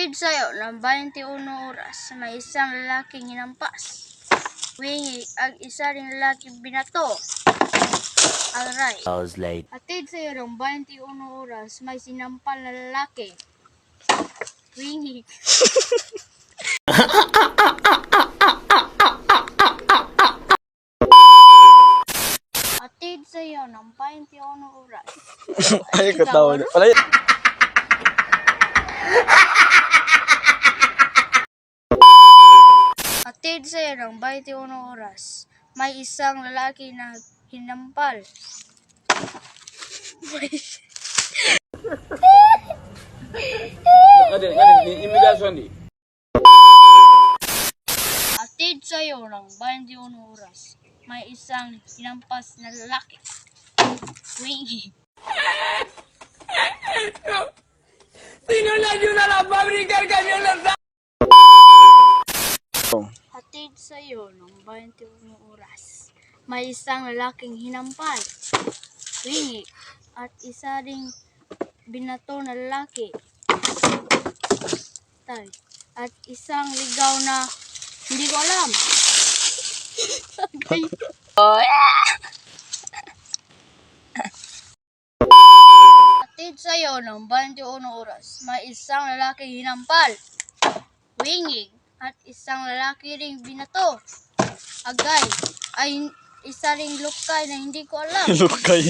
Hatid sa'yo ng 21 oras, may isang lalaking hinampas. Wingi, ang isa ring lalaking binato. Alright. Hatid sa'yo ng 21 oras, may sinampal na lalaki. Wingi. Hatid sa'yo ng 21 oras. Ay, katawa na. Palay. Hatid sa'yo ng 21 oras, may isang lalaki na hinampal. Hatid sa'yo ng 21 oras, may isang hinampas na lalaki. Wingi. ¡Tiene una la fábrica el camión lanzado! Hatid sa'yo ng 21 oras, may isang lalaking hinampal. Wingi. At isa ring binato na lalaki. At isang ligaw na hindi ko alam. Hatid sa'yo ng 21 oras, may isang lalaking hinampal. Wingi. At isang lalaki ring binato. Agay. Ay isa ring lukay na hindi ko alam. Lukay.